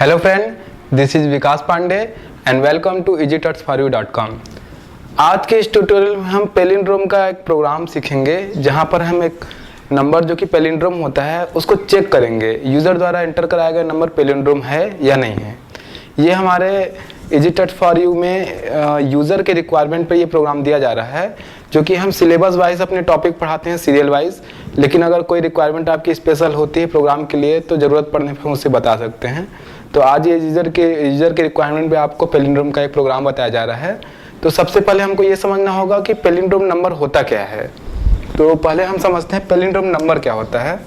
Hello friend, this is Vikas Pandey and welcome to easytutsforyou.com। आज के इस ट्यूटोरियल में हम पैलिंड्रोम का एक प्रोग्राम सीखेंगे जहां पर हम एक नंबर जो कि पैलिंड्रोम होता है उसको चेक करेंगे यूज़र द्वारा एंटर कराया गया नंबर पैलिंड्रोम है या नहीं है। ये हमारे easytutsforyou में यूज़र के रिक्वायरमेंट पर ये प्रोग्राम दिया जा रहा है, जो कि हम सिलेबस वाइज अपने टॉपिक पढ़ाते हैं सीरियल वाइज, लेकिन अगर कोई रिक्वायरमेंट आपकी स्पेशल होती है प्रोग्राम के लिए तो ज़रूरत पड़ने पर मुझसे बता सकते हैं। तो आज ये यूज़र के रिक्वायरमेंट पे आपको पैलिंड्रोम का एक प्रोग्राम बताया जा रहा है। तो सबसे पहले हमको ये समझना होगा कि पैलिंड्रोम नंबर होता क्या है। तो पहले हम समझते हैं पैलिंड्रोम नंबर क्या होता है।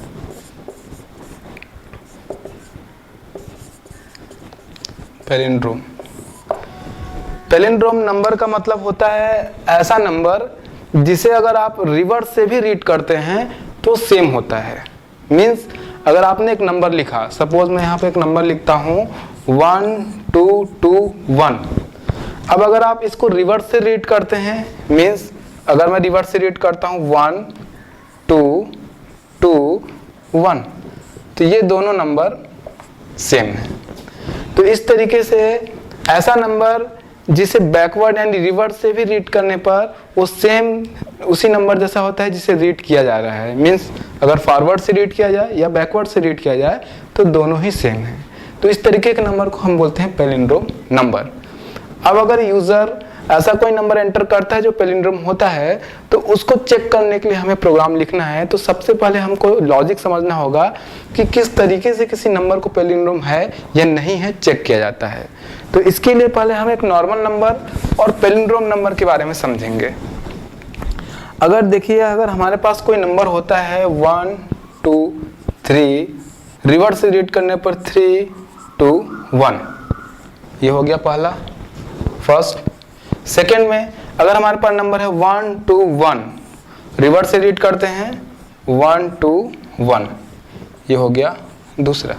पैलिंड्रोम नंबर का मतलब होता है ऐसा नंबर जिसे अगर आप रिवर्स से भी रीड करते हैं तो सेम होता है। मीन्स अगर आपने एक नंबर लिखा, सपोज मैं यहाँ पे एक नंबर लिखता हूँ 1221। अब अगर आप इसको रिवर्स से रीड करते हैं, मीन्स अगर मैं रिवर्स से रीड करता हूँ 1221, तो ये दोनों नंबर सेम है। तो इस तरीके से ऐसा नंबर जिसे बैकवर्ड एंड रिवर्स से भी रीड करने पर वो सेम उसी नंबर जैसा होता है जिसे रीड किया जा रहा है। मीन्स अगर फॉरवर्ड से रीड किया जाए या बैकवर्ड से रीड किया जाए तो दोनों ही सेम है। तो इस तरीके के नंबर को हम बोलते हैं पैलिंड्रोम नंबर। अब अगर यूज़र ऐसा कोई नंबर एंटर करता है जो पैलिंड्रोम होता है तो उसको चेक करने के लिए हमें प्रोग्राम लिखना है। तो सबसे पहले हमको लॉजिक समझना होगा कि किस तरीके से किसी नंबर को पैलिंड्रोम है या नहीं है चेक किया जाता है। तो इसके लिए पहले हम एक नॉर्मल नंबर और पैलिंड्रोम नंबर के बारे में समझेंगे। अगर देखिए, अगर हमारे पास कोई नंबर होता है 1 2 3, रिवर्स से रीड करने पर 3 2 1, ये हो गया पहला फर्स्ट। सेकेंड में अगर हमारे पास नंबर है 1 2 1, रिवर्स से रीड करते हैं 1 2 1, ये हो गया दूसरा।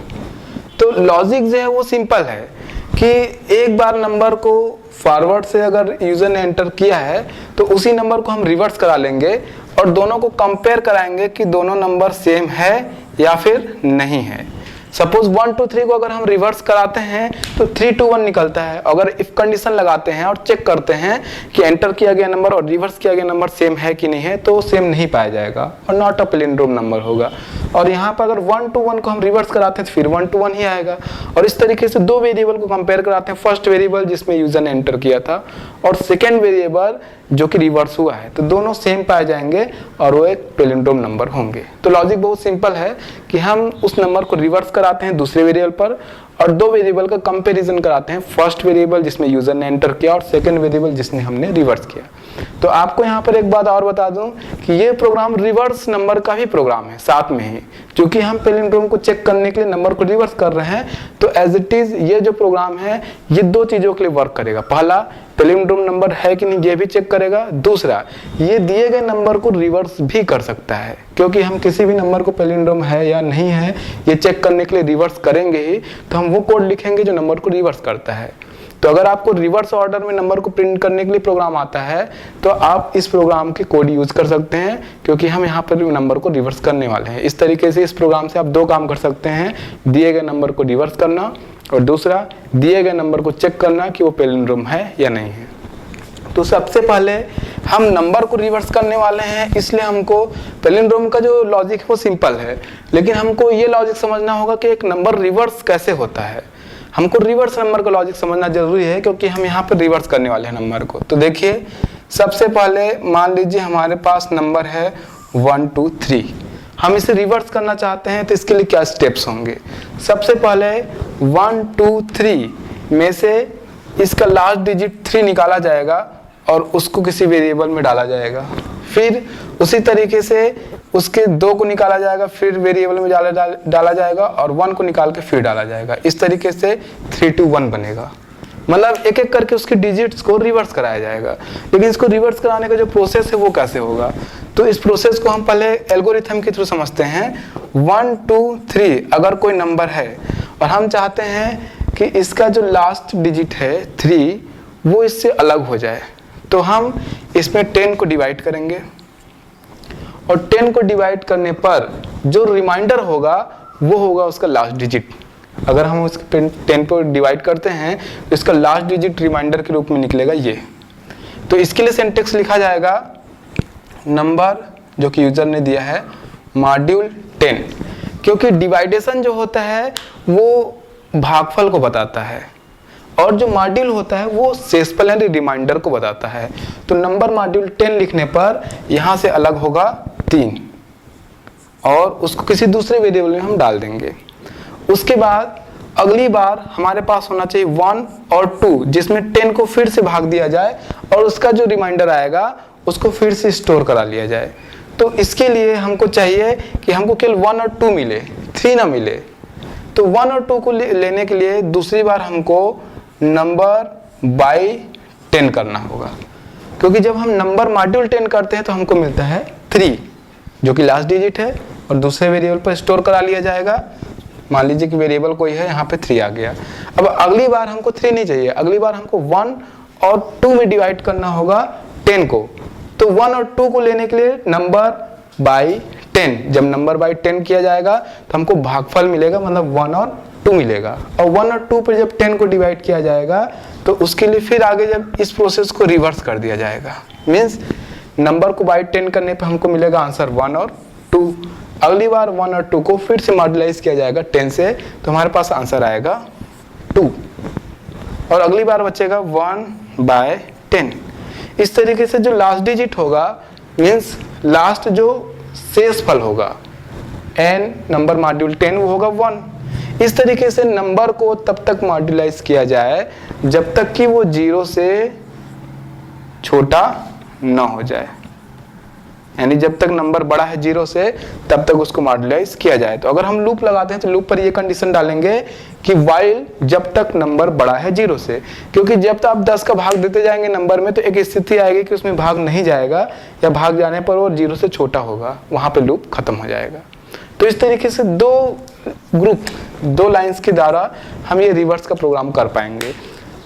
तो लॉजिक जो है वो सिंपल है कि एक बार नंबर को फॉरवर्ड से अगर यूजर ने एंटर किया है तो उसी नंबर को हम रिवर्स करा लेंगे और दोनों को कंपेयर कराएंगे कि दोनों नंबर सेम है या फिर नहीं है। सपोज 1 2 3 को अगर हम रिवर्स कराते हैं तो 3 2 1 निकलता है। अगर इफ कंडीशन लगाते हैं और चेक करते हैं कि एंटर किया गया नंबर और रिवर्स किया गया नंबर सेम है कि नहीं है तो सेम नहीं पाया जाएगा और नॉट अ पैलिंड्रोम नंबर होगा। और यहाँ पर अगर 1 2 1 को हम रिवर्स कराते हैं तो फिर 1 2 1 ही आएगा। और इस तरीके से दो वेरिएबल को कंपेयर कराते हैं, फर्स्ट वेरिएबल जिसमें यूजर ने एंटर किया था और सेकेंड वेरिएबल जो कि रिवर्स हुआ है, तो दोनों सेम पाए जाएंगे और वो एक पैलिंड्रोम नंबर होंगे। तो लॉजिक बहुत सिंपल है कि हम उस नंबर को रिवर्स कराते हैं दूसरे वेरिएबल पर और दो वेरिएबल का कंपैरिजन कराते हैं, फर्स्ट वेरिएबल जिसमें यूजर ने एंटर किया और सेकंड वेरिएबल जिसने हमने रिवर्स किया। तो आपको यहाँ पर एक बात और बता दूं कि ये प्रोग्राम रिवर्स नंबर का भी प्रोग्राम है साथ में ही, क्योंकि हम पैलिंड्रोम को चेक करने के लिए नंबर को रिवर्स कर रहे हैं। तो एज इट इज ये जो प्रोग्राम है ये दो चीजों के लिए वर्क करेगा। पहला, पैलिंड्रोम नंबर है कि नहीं ये भी चेक करेगा। दूसरा, ये दिए गए नंबर को रिवर्स भी कर सकता है, क्योंकि हम किसी भी नंबर को पैलिंड्रोम है या नहीं है ये चेक करने के लिए रिवर्स करेंगे ही, तो हम वो कोड लिखेंगे जो नंबर को रिवर्स करता है। तो अगर आपको रिवर्स ऑर्डर में नंबर को प्रिंट करने के लिए प्रोग्राम आता है तो आप इस प्रोग्राम के कोड यूज कर सकते हैं, क्योंकि हम यहाँ पर नंबर को रिवर्स करने वाले हैं। इस तरीके से इस प्रोग्राम से आप दो काम कर सकते हैं, दिए गए नंबर को रिवर्स करना और दूसरा दिए गए नंबर को चेक करना कि वो पैलिंड्रोम है या नहीं है। तो सबसे पहले हम नंबर को रिवर्स करने वाले हैं, इसलिए हमको पैलिंड्रोम का जो लॉजिक है वो सिंपल है, लेकिन हमको ये लॉजिक समझना होगा कि एक नंबर रिवर्स कैसे होता है। हमको रिवर्स नंबर का लॉजिक समझना जरूरी है, क्योंकि हम यहाँ पर रिवर्स करने वाले हैं नंबर को। तो देखिए, सबसे पहले मान लीजिए हमारे पास नंबर है 1 2 3, हम इसे रिवर्स करना चाहते हैं तो इसके लिए क्या स्टेप्स होंगे। सबसे पहले 1 2 3 में से इसका लास्ट डिजिट 3 निकाला जाएगा और उसको किसी वेरिएबल में डाला जाएगा। फिर उसी तरीके से उसके 2 को निकाला जाएगा, फिर वेरिएबल में डाला जाएगा और 1 को निकाल के फिर डाला जाएगा। इस तरीके से 3 2 1 बनेगा। मतलब एक एक करके उसके डिजिट्स को रिवर्स कराया जाएगा। लेकिन इसको रिवर्स कराने का जो प्रोसेस है वो कैसे होगा, तो इस प्रोसेस को हम पहले एल्गोरिथम के थ्रू समझते हैं। 1 2 3 अगर कोई नंबर है और हम चाहते हैं कि इसका जो लास्ट डिजिट है 3 वो इससे अलग हो जाए, तो हम इसमें 10 को डिवाइड करेंगे और 10 को डिवाइड करने पर जो रिमाइंडर होगा वो होगा उसका लास्ट डिजिट। अगर हम उसके 10 पर डिवाइड करते हैं तो इसका लास्ट डिजिट रिमाइंडर के रूप में निकलेगा ये। तो इसके लिए सिंटेक्स लिखा जाएगा नंबर जो कि यूजर ने दिया है मॉड्यूल 10, क्योंकि डिवाइडेशन जो होता है वो भागफल को बताता है और जो मॉड्यूल होता है वो शेषफल यानी रिमाइंडर को बताता है। तो नंबर मॉड्यूल 10 लिखने पर यहाँ से अलग होगा 3 और उसको किसी दूसरे वेरिएबल में हम डाल देंगे। उसके बाद अगली बार हमारे पास होना चाहिए 1 और 2 जिसमें 10 को फिर से भाग दिया जाए और उसका जो रिमाइंडर आएगा उसको फिर से स्टोर करा लिया जाए। तो इसके लिए हमको चाहिए कि हमको केवल 1 और 2 मिले, 3 ना मिले। तो 1 और 2 को लेने के लिए दूसरी बार हमको नंबर बाई 10 करना होगा, क्योंकि जब हम नंबर मॉड्यूल 10 करते हैं तो हमको मिलता है 3 जो कि लास्ट डिजिट है और दूसरे वेरिएबल पर स्टोर करा लिया जाएगा। मान लीजिए कि वेरिएबल कोई है, यहाँ पे 3 आ गया। अब अगली बार हमको 3 नहीं चाहिए, अगली बार हमको 1 और 2 में डिवाइड करना होगा 10 को। तो 1 और 2 को लेने के लिए नंबर बाई 10, जब नंबर बाई 10 किया जाएगा तो हमको भागफल मिलेगा, मतलब 1 और 2 मिलेगा। और 1 और 2 पर जब 10 को डिवाइड किया जाएगा तो उसके लिए फिर आगे जब इस प्रोसेस को रिवर्स कर दिया जाएगा, मीन्स नंबर को बाई 10 करने पर हमको मिलेगा आंसर 1 और 2। अगली बार 1 और 2 को फिर से मॉड्यूलाइज किया जाएगा 10 से, तो हमारे पास आंसर आएगा 2 और अगली बार बचेगा 1 बाय 10। इस तरीके से जो लास्ट डिजिट होगा मीन्स लास्ट जो शेषफल होगा n नंबर मॉड्यूल 10 वो होगा 1। इस तरीके से नंबर को तब तक मॉड्यूलाइज किया जाए जब तक कि वो 0 से छोटा न हो जाए, यानी जब तक नंबर बड़ा है 0 से तब तक उसको मॉड्यूलाइज किया जाए। तो अगर हम लूप लगाते हैं तो लूप पर ये कंडीशन डालेंगे कि वाइल जब तक नंबर बड़ा है 0 से, क्योंकि जब तक आप 10 का भाग देते जाएंगे नंबर में तो एक स्थिति आएगी कि उसमें भाग नहीं जाएगा या भाग जाने पर वो 0 से छोटा होगा, वहां पे लूप खत्म हो जाएगा। तो इस तरीके से दो लाइंस के द्वारा हम ये रिवर्स का प्रोग्राम कर पाएंगे।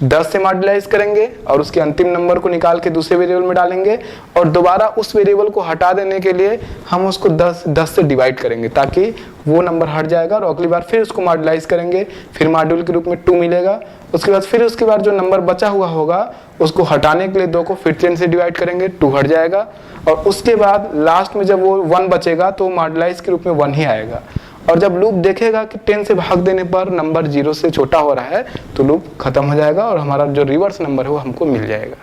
10 से मॉड्यूलाइज करेंगे और उसके अंतिम नंबर को निकाल के दूसरे वेरिएबल में डालेंगे और दोबारा उस वेरिएबल को हटा देने के लिए हम उसको 10 से डिवाइड करेंगे ताकि वो नंबर हट जाएगा और अगली बार फिर उसको मॉड्यूलाइज करेंगे, फिर मॉड्यूल के रूप में 2 मिलेगा। उसके बाद जो नंबर बचा हुआ होगा उसको हटाने के लिए 2 को फिर 10 से डिवाइड करेंगे, 2 हट जाएगा और उसके बाद लास्ट में जब वो 1 बचेगा तो मॉड्यूलाइज के रूप में 1 ही आएगा। और जब लूप देखेगा कि 10 से भाग देने पर नंबर 0 से छोटा हो रहा है तो लूप खत्म हो जाएगा और हमारा जो रिवर्स नंबर है वो हमको मिल जाएगा।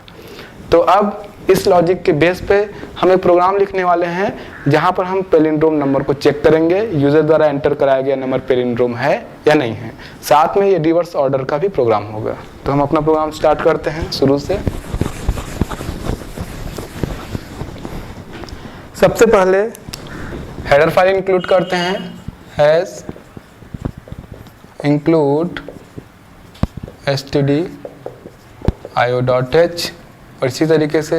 तो अब इस लॉजिक के बेस पे हम एक प्रोग्राम लिखने वाले हैं जहां पर हम पैलिंड्रोम नंबर को चेक करेंगे, यूजर द्वारा एंटर कराया गया नंबर पैलिंड्रोम है या नहीं है। साथ में ये रिवर्स ऑर्डर का भी प्रोग्राम होगा। तो हम अपना प्रोग्राम स्टार्ट करते हैं शुरू से। सबसे पहले हेडर फाइल इंक्लूड करते हैं, हैज इंक्लूड stdio.h और इसी तरीके से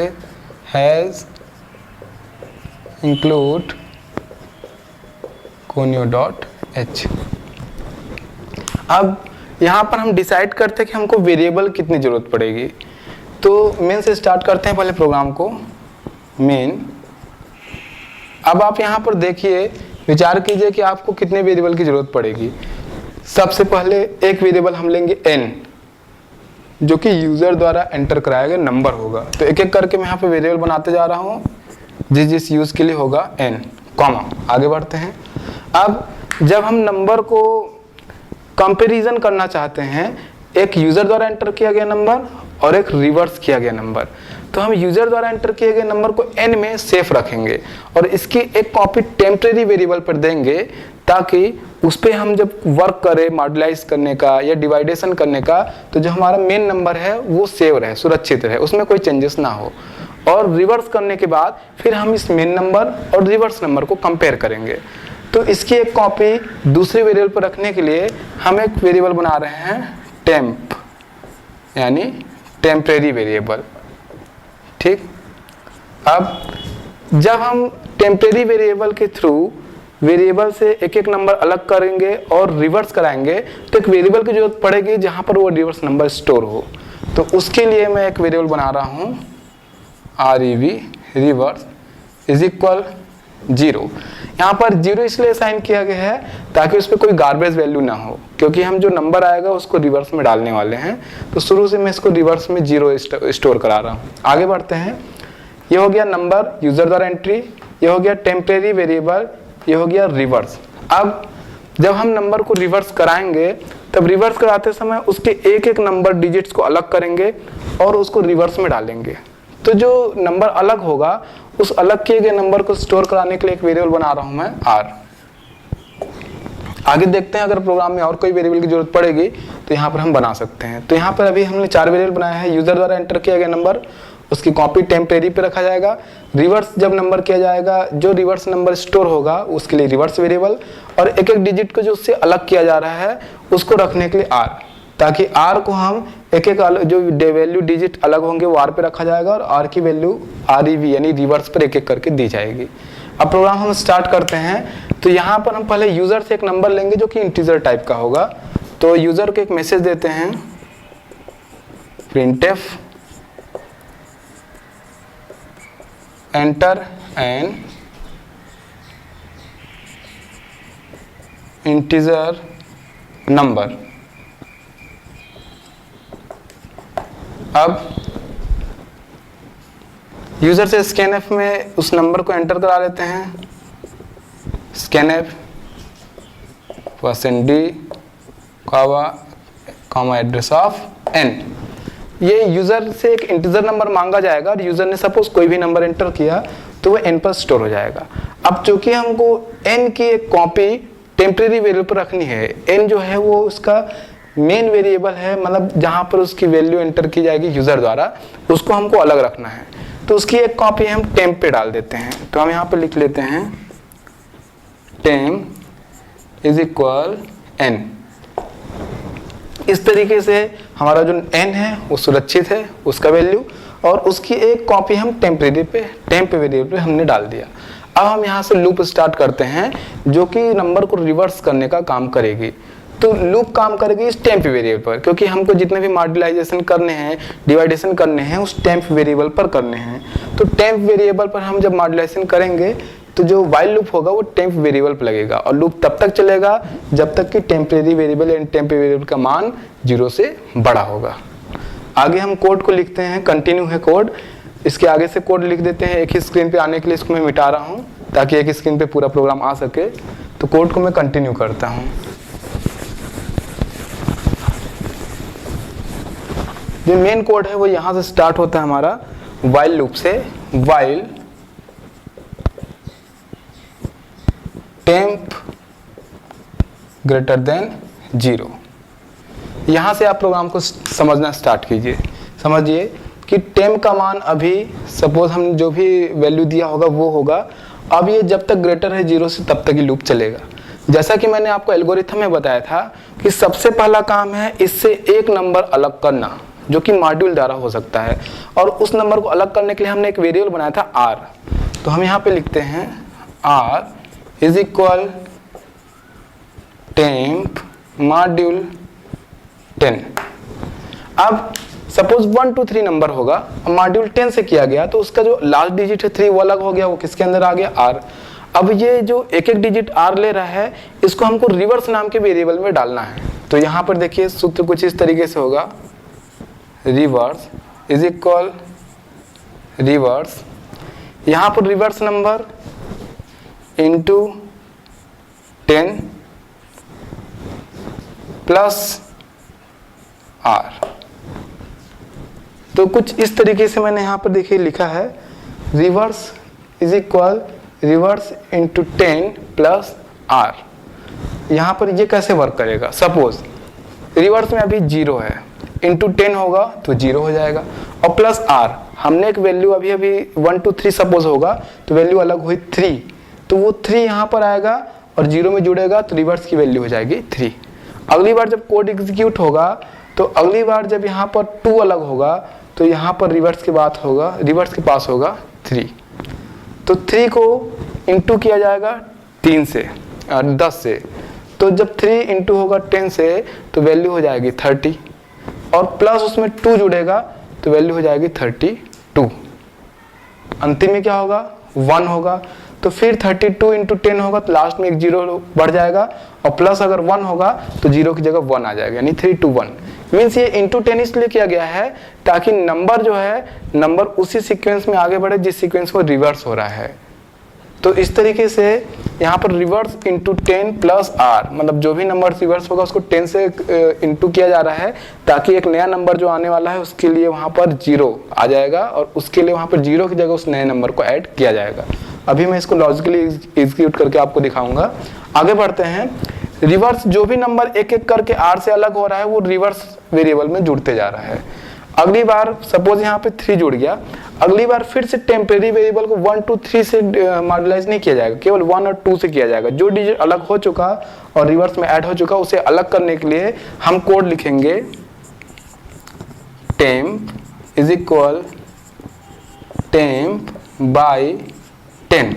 हैज इंक्लूड conio.h। अब यहाँ पर हम डिसाइड करते हैं कि हमको वेरिएबल कितनी जरूरत पड़ेगी। तो मेन से स्टार्ट करते हैं पहले प्रोग्राम को, मेन। अब आप यहाँ पर देखिए, विचार कीजिए कि आपको कितने वेरिएबल की जरूरत पड़ेगी। सबसे पहले एक वेरिएबल हम लेंगे n जो कि यूजर द्वारा एंटर कराया गया नंबर होगा। तो एक एक करके मैं यहाँ पे वेरिएबल बनाते जा रहा हूँ, जिस यूज के लिए होगा n, कॉमा। आगे बढ़ते हैं। अब जब हम नंबर को कंपैरिजन करना चाहते हैं, एक यूजर द्वारा एंटर किया गया नंबर और एक रिवर्स किया गया नंबर, तो हम यूजर द्वारा एंटर किए गए नंबर को n में सेफ रखेंगे और इसकी एक कॉपी टेम्परेरी वेरिएबल पर देंगे ताकि उस पर हम जब वर्क करें मॉड्यूलाइज करने का या डिवाइडेशन करने का तो जो हमारा मेन नंबर है वो सेव रहे, सुरक्षित रहे, उसमें कोई चेंजेस ना हो। और रिवर्स करने के बाद फिर हम इस मेन नंबर और रिवर्स नंबर को कंपेयर करेंगे। तो इसकी एक कॉपी दूसरे वेरिएबल पर रखने के लिए हम एक वेरिएबल बना रहे हैं टेम्प, यानी टेम्परेरी वेरिएबल। ठीक। अब जब हम टेम्परेरी वेरिएबल के थ्रू वेरिएबल से एक एक नंबर अलग करेंगे और रिवर्स कराएंगे तो एक वेरिएबल की जरूरत पड़ेगी जहां पर वो रिवर्स नंबर स्टोर हो। तो उसके लिए मैं एक वेरिएबल बना रहा हूं rev रिवर्स इज इक्वल 0। यहाँ पर 0 इसलिए साइन किया गया है ताकि उस पर कोई गार्बेज वैल्यू ना हो, क्योंकि हम जो नंबर आएगा उसको रिवर्स में डालने वाले हैं। तो शुरू से मैं इसको रिवर्स में 0 स्टोर करा रहा हूँ। आगे बढ़ते हैं। ये हो गया नंबर यूजर द्वारा एंट्री, ये हो गया टेम्परेरी वेरिएबल, ये हो गया रिवर्स। अब जब हम नंबर को रिवर्स कराएंगे तब रिवर्स कराते समय उसके एक एक नंबर डिजिट्स को अलग करेंगे और उसको रिवर्स में डालेंगे। तो जो नंबर अलग होगा उस अलग किए गए नंबर को स्टोर कराने के लिए एक वेरिएबल बना रहा हूं मैं r। आगे देखते हैं अगर प्रोग्राम में और कोई वेरिएबल की जरूरत पड़ेगी तो यहाँ पर हम बना सकते हैं। तो यहाँ पर अभी हमने 4 वेरिएबल बनाया है। यूजर द्वारा एंटर किया गया नंबर, उसकी कॉपी टेम्परेरी पे रखा जाएगा। रिवर्स जब नंबर किया जाएगा, जो रिवर्स नंबर स्टोर होगा उसके लिए रिवर्स वेरिएबल, और एक एक डिजिट को जो उससे अलग किया जा रहा है उसको रखने के लिए r, ताकि r को हम एक एक जो वैल्यू डिजिट अलग होंगे वो r पे रखा जाएगा और r की वैल्यू rev यानी रिवर्स पर एक एक करके दी जाएगी। अब प्रोग्राम हम स्टार्ट करते हैं। तो यहाँ पर हम पहले यूजर से एक नंबर लेंगे जो कि इंटीजर टाइप का होगा। तो यूजर को एक मैसेज देते हैं printf enter an integer number। अब यूजर से scanf में उस नंबर को एंटर करा लेते हैं। scanf %d comma address of n। ये यूजर से एक इंटीजर नंबर मांगा जाएगा और यूजर ने सपोज कोई भी नंबर एंटर किया तो वो n पर स्टोर हो जाएगा। अब चूंकि हमको n की एक कॉपी टेम्परेरी वेरिएबल पर रखनी है, n जो है वो उसका मेन वेरिएबल है, मतलब जहां पर उसकी वैल्यू एंटर की जाएगी यूजर द्वारा, उसको हमको अलग रखना है। तो उसकी एक कॉपी हम टेम्प पे डाल देते हैं। तो हम यहाँ पे लिख लेते हैं टेम्प इज इक्वल n। इस तरीके से हमारा जो n है वो सुरक्षित है, उसका वैल्यू, और उसकी एक कॉपी हम टेम्प वेरिएबल पे हमने डाल दिया। अब हम यहाँ से लूप स्टार्ट करते हैं जो कि नंबर को रिवर्स करने का काम करेगी। तो लूप काम करेगी इस टेम्प वेरिएबल पर, क्योंकि हमको जितने भी मॉड्यूलाइजेशन करने हैं, डिवाइडेशन करने हैं, उस टेम्प वेरिएबल पर करने हैं। तो टेम्प वेरिएबल पर हम जब मॉड्यूलाइजेशन करेंगे तो जो वाइल लूप होगा वो टेम्प वेरिएबल पर लगेगा और लूप तब तक चलेगा जब तक कि टेम्परेरी वेरिएबल या टेम्प वेरिएबल का मान 0 से बड़ा होगा। आगे हम कोड को लिखते हैं, कंटिन्यू है कोड। इसके आगे से कोड लिख देते हैं। एक ही स्क्रीन पे आने के लिए इसको मैं मिटा रहा हूँ ताकि एक स्क्रीन पे पूरा प्रोग्राम आ सके। तो कोड को मैं कंटिन्यू करता हूँ। जो मेन कोड है वो यहाँ से स्टार्ट होता है हमारा वाइल लूप से। While temp greater than 0। यहाँ से आप प्रोग्राम को समझना स्टार्ट कीजिए। समझिए कि टेम्प का मान अभी सपोज हम जो भी वैल्यू दिया होगा वो होगा। अब ये जब तक ग्रेटर है 0 से तब तक ही लूप चलेगा। जैसा कि मैंने आपको एल्गोरिथम में बताया था कि सबसे पहला काम है इससे एक नंबर अलग करना, जो कि मॉड्यूल द्वारा हो सकता है, और उस नंबर को अलग करने के लिए हमने एक वेरिएबल बनाया था r। तो हम यहाँ पे लिखते हैं r is equal temp module 10। अब सपोज 1 2 3 नंबर होगा, मॉड्यूल 10 से किया गया तो उसका जो लास्ट डिजिट है 3 वो अलग हो गया, वो किसके अंदर आ गया r। अब ये जो एक एक डिजिट r ले रहा है इसको हमको रिवर्स नाम के वेरिएबल में डालना है। तो यहाँ पर देखिए सूत्र कुछ इस तरीके से होगा, रिवर्स इज इक्वल रिवर्स, यहाँ पर reverse number into 10 plus r। तो कुछ इस तरीके से मैंने यहाँ पर देखिए लिखा है reverse is equal reverse into 10 plus r। यहाँ पर ये कैसे वर्क करेगा, सपोज रिवर्स में अभी 0 है, इंटू 10 होगा तो 0 हो जाएगा, और प्लस r हमने एक वैल्यू अभी 1 2 3 सपोज होगा तो वैल्यू अलग हुई 3, तो वो 3 यहाँ पर आएगा और 0 में जुड़ेगा तो रिवर्स की वैल्यू हो जाएगी 3। अगली बार जब कोड एग्जीक्यूट होगा तो अगली बार जब यहाँ पर 2 अलग होगा तो यहाँ पर रिवर्स की बात होगा, रिवर्स के पास होगा 3। तो 3 को इंटू किया जाएगा 10 से, तो जब 3 इंटू होगा 10 से तो वैल्यू हो जाएगी 30, और प्लस उसमें 2 जुड़ेगा तो वैल्यू हो जाएगी 32। अंतिम में क्या होगा 1 होगा, तो फिर 32 इंटू 10 होगा तो लास्ट में एक जीरो बढ़ जाएगा, और प्लस अगर 1 होगा तो जीरो की जगह 1 आ जाएगा, यानी 321। मीन्स ये इंटू 10 इसलिए किया गया है ताकि नंबर जो है नंबर उसी सीक्वेंस में आगे बढ़े जिस सीक्वेंस में रिवर्स हो रहा है। तो इस तरीके से यहाँ पर रिवर्स इंटू 10 प्लस आर, मतलब जो भी नंबर रिवर्स होगा उसको 10 से इंटू किया जा रहा है ताकि एक नया नंबर जो आने वाला है उसके लिए वहाँ पर जीरो आ जाएगा, और उसके लिए वहाँ पर जीरो की जगह उस नए नंबर को ऐड किया जाएगा। अभी मैं इसको लॉजिकली एग्जीक्यूट करके आपको दिखाऊंगा। आगे बढ़ते हैं। रिवर्स जो भी नंबर एक एक करके आर से अलग हो रहा है वो रिवर्स वेरिएबल में जुड़ते जा रहा है। अगली बार सपोज यहाँ पे 3 जुड़ गया, अगली बार फिर से टेम्परेरी वेरिएबल को 1 2 3 से मॉड्यूलाइज नहीं किया जाएगा, केवल 1 और 2 से किया जाएगा। जो डिजिट अलग हो चुका और रिवर्स में ऐड हो चुका उसे अलग करने के लिए हम कोड लिखेंगे temp is equal temp by 10।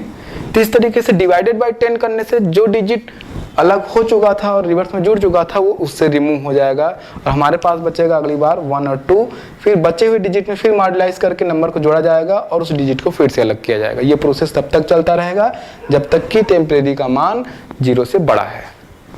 तो इस तरीके से डिवाइडेड बाई 10 करने से जो डिजिट अलग हो चुका था और रिवर्स में जुड़ चुका था वो उससे रिमूव हो जाएगा, और हमारे पास बचेगा अगली बार 1 और 2। फिर बचे हुए डिजिट में फिर मॉड्यूलाइज करके नंबर को जोड़ा जाएगा और उस डिजिट को फिर से अलग किया जाएगा। ये प्रोसेस तब तक चलता रहेगा जब तक कि टेम्परेरी का मान 0 से बड़ा है।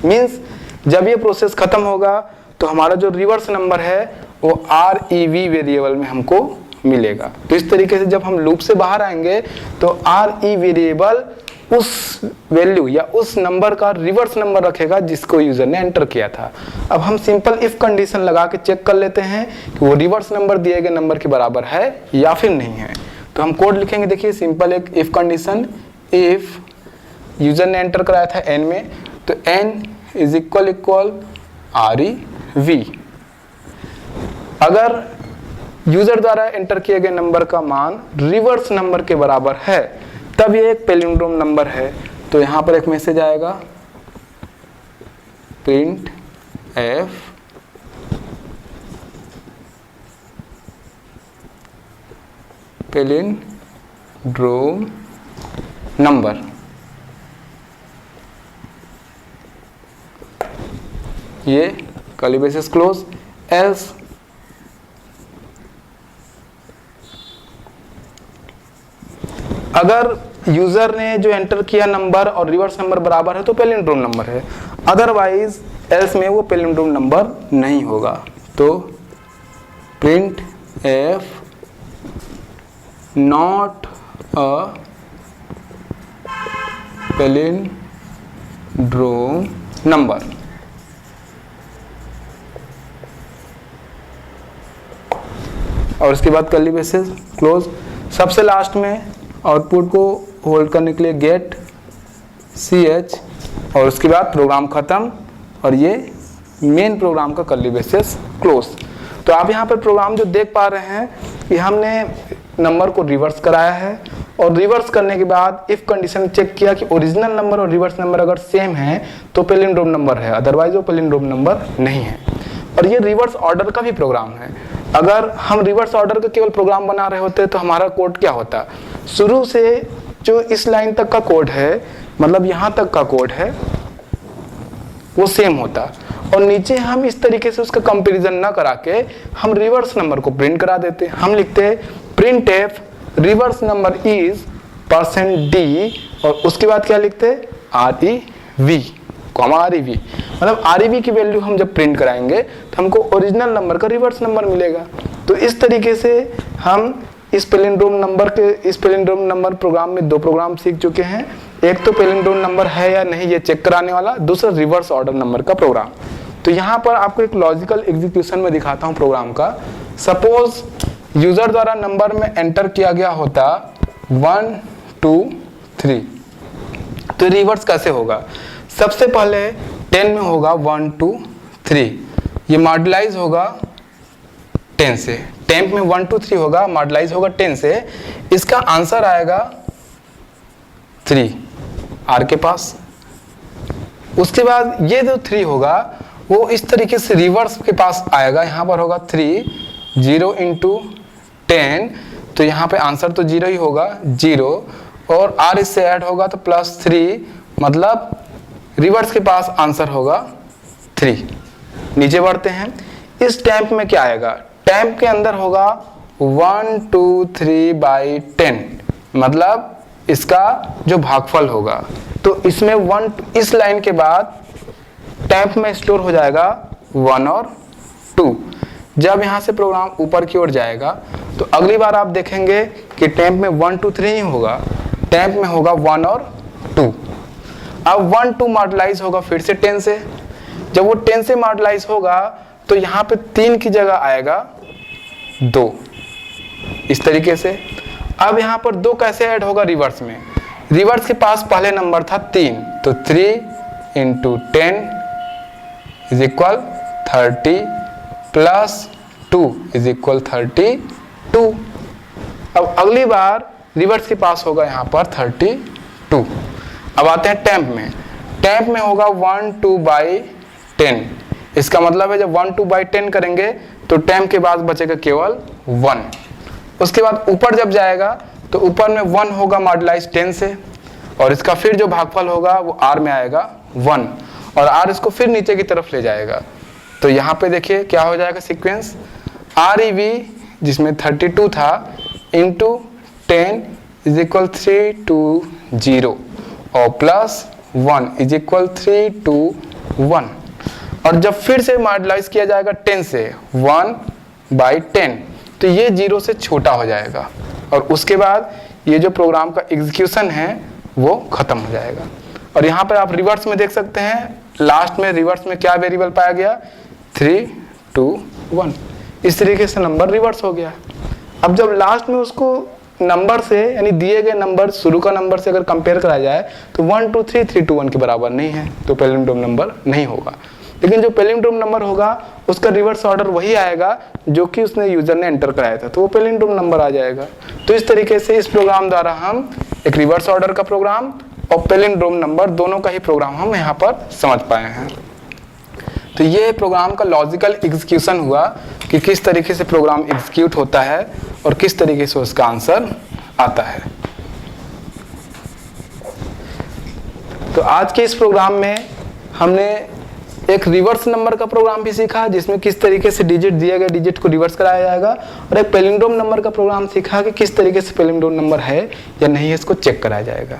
मीन्स जब ये प्रोसेस खत्म होगा तो हमारा जो रिवर्स नंबर है वो REV वेरिएबल में हमको मिलेगा। तो इस तरीके से जब हम लूप से बाहर आएंगे तो RE वेरिएबल उस वैल्यू या उस नंबर का रिवर्स नंबर रखेगा जिसको यूजर ने एंटर किया था। अब हम सिंपल इफ कंडीशन लगा के चेक कर लेते हैं कि वो रिवर्स नंबर दिए गए नंबर के बराबर है या फिर नहीं है। तो हम कोड लिखेंगे, देखिए सिंपल एक इफ कंडीशन, इफ यूजर ने एंटर कराया था n में, तो n इज इक्वल REV। अगर यूजर द्वारा एंटर किए गए नंबर का मान रिवर्स नंबर के बराबर है तब ये एक पैलिंड्रोम नंबर है। तो यहां पर एक मैसेज आएगा प्रिंट एफ पैलिंड्रोम नंबर। ये कर्ली ब्रेसेस क्लोज, एल्स अगर यूजर ने जो एंटर किया नंबर और रिवर्स नंबर बराबर है तो पैलिंड्रोम नंबर है, अदरवाइज एल्स में वो पैलिंड्रोम नंबर नहीं होगा। तो print F not a palindrome number. और इसके बाद कर्ली ब्रेसेस क्लोज, सबसे लास्ट में आउटपुट को होल्ड करने के लिए गेट ch, और उसके बाद प्रोग्राम खत्म, और ये मेन प्रोग्राम का कर्ली ब्रेसेस क्लोज। तो आप यहाँ पर प्रोग्राम जो देख पा रहे हैं कि हमने नंबर को रिवर्स कराया है, और रिवर्स करने के बाद इफ कंडीशन चेक किया कि ओरिजिनल नंबर और रिवर्स नंबर अगर सेम है तो पैलिंड्रोम नंबर है, अदरवाइज वो पैलिंड्रोम नंबर नहीं है। और ये रिवर्स ऑर्डर का भी प्रोग्राम है। अगर हम रिवर्स ऑर्डर का केवल प्रोग्राम बना रहे होते तो हमारा कोड क्या होता, शुरू से जो इस लाइन तक का कोड है, मतलब यहाँ तक का कोड है वो सेम होता, और नीचे हम इस तरीके से उसका कंपैरिजन ना करा के हम रिवर्स नंबर को प्रिंट करा देते। हम लिखते print F reverse number is %d, और उसके बाद क्या लिखते REV, REV, मतलब REV की वैल्यू हम जब प्रिंट कराएंगे तो हमको ओरिजिनल नंबर का रिवर्स नंबर मिलेगा। तो इस तरीके से हम इस पैलिंड्रोम नंबर प्रोग्राम में 2 प्रोग्राम सीख चुके हैं। एक तो पैलिंड्रोम नंबर है या नहीं ये चेक कराने वाला, दूसरा रिवर्स ऑर्डर नंबर का प्रोग्राम। तो यहाँ पर आपको एक लॉजिकल एग्जीक्यूशन में दिखाता हूँ प्रोग्राम का। सपोज यूजर द्वारा नंबर में एंटर किया गया होता 1 2 3, तो रिवर्स कैसे होगा? सबसे पहले 10 में होगा 1 2 3, ये मॉड्यूलाइज होगा 10 से, टेम्प में 1 2 3 होगा, मॉड्यूलाइज होगा 10 से, इसका आंसर आएगा 3 R के पास। उसके बाद ये जो 3 होगा वो इस तरीके से रिवर्स के पास आएगा, यहाँ पर होगा 3 0 इंटू 10, तो यहाँ पे आंसर तो 0 ही होगा 0, और R इससे ऐड होगा तो +3, मतलब रिवर्स के पास आंसर होगा 3। नीचे बढ़ते हैं, इस टैंप में क्या आएगा? टैंप के अंदर होगा 1 2 3 by 10, मतलब इसका जो भागफल होगा। तो इसमें 1 इस लाइन के बाद टेम्प में स्टोर हो जाएगा 1 और 2। जब यहाँ से प्रोग्राम ऊपर की ओर जाएगा तो अगली बार आप देखेंगे कि टेम्प में 1 2 3 ही होगा, टेम्प में होगा 1 और 2। अब 1 2 मॉडुलाइज होगा फिर से 10 से। जब वो 10 से मॉडुलाइज होगा तो यहाँ पे 3 की जगह आएगा 2, इस तरीके से। अब यहाँ पर 2 कैसे ऐड होगा रिवर्स में? रिवर्स के पास पहले नंबर था 3, तो 3 × 10 = 30 प्लस 2 = 32। अब अगली बार रिवर्स के पास होगा यहाँ पर 32। अब आते हैं टेम्प में। टेम्प में होगा 1 2/10। इसका मतलब है जब 1 2/10 करेंगे तो टेम्प के बाद बचेगा केवल 1। उसके बाद ऊपर जब जाएगा तो ऊपर में 1 होगा मॉडुलाइज 10 से, और इसका फिर जो भागफल होगा वो r में आएगा 1, और r इसको फिर नीचे की तरफ ले जाएगा। तो यहाँ पे देखिए क्या हो जाएगा सीक्वेंस, REV जिसमें 32 था इंटू 10 = 320 और प्लस 1 = 321। और जब फिर से मॉडुलाइज किया जाएगा 10 से 1/10 तो ये 0 से छोटा हो जाएगा, और उसके बाद ये जो प्रोग्राम का एग्जीक्यूशन है वो खत्म हो जाएगा। और यहाँ पर आप रिवर्स में देख सकते हैं, लास्ट में रिवर्स में क्या वेरिएबल पाया गया, 3 2 1। इस तरीके से नंबर रिवर्स हो गया। अब जब लास्ट में उसको नंबर से यानी दिए गए नंबर शुरू का नंबर से अगर कंपेयर करा जाए तो 1 2 3 3 2 1 के बराबर नहीं है, तो पैलिंड्रोम नंबर नहीं होगा। लेकिन जो पैलिंड्रोम नंबर होगा उसका रिवर्स ऑर्डर वही आएगा जो कि उसने यूजर ने एंटर कराया था, तो वो पैलिंड्रोम नंबर आ जाएगा। तो इस तरीके से इस प्रोग्राम द्वारा हम एक रिवर्स ऑर्डर का प्रोग्राम और पैलिंड्रोम नंबर दोनों का ही प्रोग्राम हम यहाँ पर समझ पाए हैं। तो ये प्रोग्राम का लॉजिकल एग्जीक्यूशन हुआ कि किस तरीके से प्रोग्राम एग्जीक्यूट होता है और किस तरीके से उसका आंसर आता है। तो आज के इस प्रोग्राम में हमने एक रिवर्स नंबर का प्रोग्राम भी सीखा जिसमें किस तरीके से डिजिट दिए गए डिजिट को रिवर्स कराया जाएगा, और एक पैलिंड्रोम नंबर का प्रोग्राम सीखा कि किस तरीके से पैलिंड्रोम नंबर है या नहीं है इसको चेक कराया जाएगा।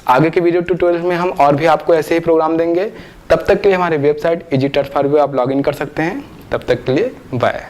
आगे के वीडियो ट्यूटोरियल में हम और भी आपको ऐसे ही प्रोग्राम देंगे। तब तक के लिए हमारे वेबसाइट EasyTouch4You आप लॉगिन कर सकते हैं। तब तक के लिए बाय।